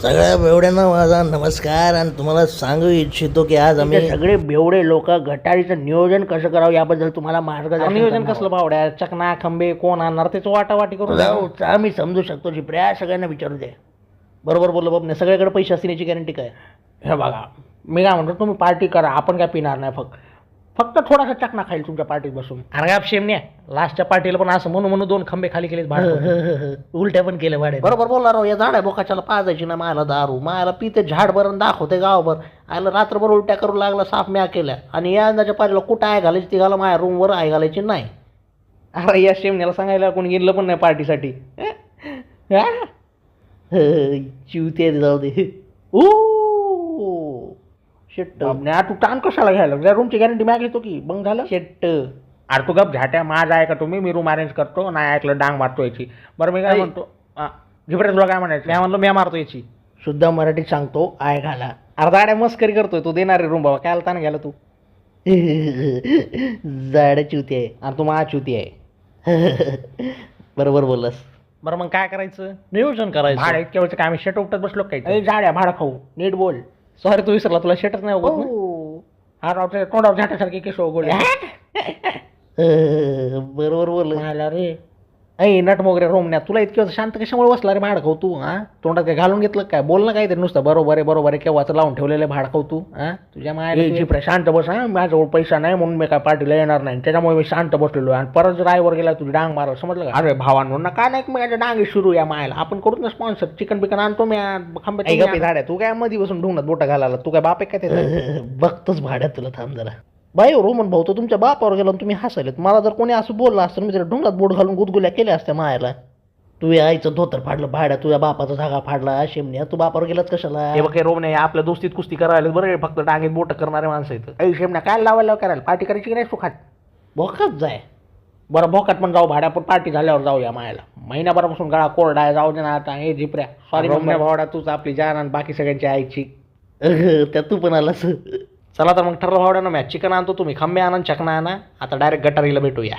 सगळ्या बेवड्यांना माझा नमस्कार. आणि तुम्हाला सांगू इच्छितो की आज आम्ही सगळे बेवडे लोक गटारीचं नियोजन कसं करावं याबद्दल तुम्हाला मार्गदर्शन नियोजन कसलं भावड्या? चकना खंबे कोण आणणार त्याचं वाटावाटी करून जाऊ. आम्ही समजू शकतो चिपऱ्या, सगळ्यांना विचारू दे. बरोबर बोललो बाबने, सगळ्याकडे पैसे असतील याची गॅरंटी काय? हे बघा, मी काय म्हणतो, तुम्ही पार्टी करा, आपण काय पिणार नाही. फक्त थोडासा चकना खाईल तुमच्या पार्टीत बसून. अरे आप शेमण्या, लास्टच्या पार्टीला पण असं म्हणून 2 खंबे खाली केलेत भाडं. उलट्या पण केल्या भाडे. बरोबर बोलला राव. या झाड्या बोकाच्याला पाजायची ना मायला दारू, मायला पिते झाड भरून दाखवते गावभर. आयला रात्रभर उलट्या करू लागला, साफ म्या केल्या. आणि या अंदाच्या पार्टीला कुठं आहे घालायची ती घाला, माझ्या रूमवर आहे घालायची नाही. अरे या शेमण्याला सांगायला कोणी गेलं पण नाही पार्टीसाठी. चिवते जाऊ दे. शेट्ट तू टान कशाला घ्यायला? रूमची गॅरंटी मॅग घेतो की बंग झालं. शेट्ट अरे तू गप झाट्या, माझा आहे का तुम्ही? मी रूम अरेंज करतो, नाही ऐकलं डांग मारतो याची. बरं मी काय म्हणतो, झिपड्या तुला काय म्हणायचं? मी म्हणलो मी मारतो याची. शुद्ध मराठीत सांगतो, आय घाला. अर्धाड्या मस्करी करतोय तू. देणार रे रूम बाबा, काय ताण घ्यायला तू? जाड्या चिवते आहे. आणि तू माझा चुती आहे. बरोबर बोललास. बरं मग काय करायचं? नियोजन करायचं. भाडं इतक्या वेळचं काय आम्ही शेट उपटत बसलो काही? झाड्या भाडं खाऊ, नीट बोल. सॉरी तू विसरला, तुला शेटच नाही उगत ना. हा राव, तोंडावर झाटासारखे केस उगवले. बरोबर बोल रे. ऐ नट मोगरे रोमण्या, तुला इतकं शांत कशामुळे बसला रे भाड खाऊ तू? हा तोंडात काय घालून घेतलं काय? बोल ना काहीतरी नुसतं बरोबर आहे केव्हाचं लावून ठेवलेलं भाड खाऊ तू. हा तुझ्या मायाची शांत बस. हा माझ्याजवळ पैसा नाही म्हणून मी काय पार्टीला येणार नाही, त्याच्यामुळे मी शांत बसलेलो. आणि परत जर आईवर गेला तुझी डांग मारा, समजलं का? अरे भावांनो ना, काय नाही माझ्या डांगी सुरू या मायला. आपण करू ना स्पॉन्सर, चिकन बिकन आणतो मी खांबे झाड्या. तू काय मध्ये बसून ढुंगणात बोटा घालायला? तू काय बाप आहे काय ते? बघतोच भाड्यात तुला, थांब जरा. बाई रोमन भाऊ, तो तुमच्या बापावर गेला तुम्ही हसायलेत. मला जर कोणी असं बोललं असतं मी जर ढुंगात बोट घालून गुदगुल्या केल्या असत्या मायाला. तू आईचं धोतर फाडलं भाड्या, तुझ्या बापाचा धागा फाडला. शेमण्या तू बापावर गेलाच कशाला? हे बघ रोम नाही, आपल्या दोस्तीत कुस्ती करायला बरं, फक्त डांगेत बोट करणारे माणसं येतं. ऐ शेमण्या, काय लावायला करायला? पार्टी करायची की नाही सुखात? भोकात जाय. बरं भोकात पण जाऊ, भाड्या पण पार्टी झाल्यावर जाऊया मायाला. महिनाभरापासून गळा कोरडा आहे, जाऊ दे ना आता. हे झिपऱ्या, सॉरी मम्मी भावडा, तूच आपली जान आणि बाकी सगळ्यांची आईची. त्यात तू पण आलास. चला तर मग ठरलं भावड्या ना, मॅच चिकन आणतो, तुम्ही खंबे आणा, चकना आणा. आता डायरेक्ट गटारीला भेटूया.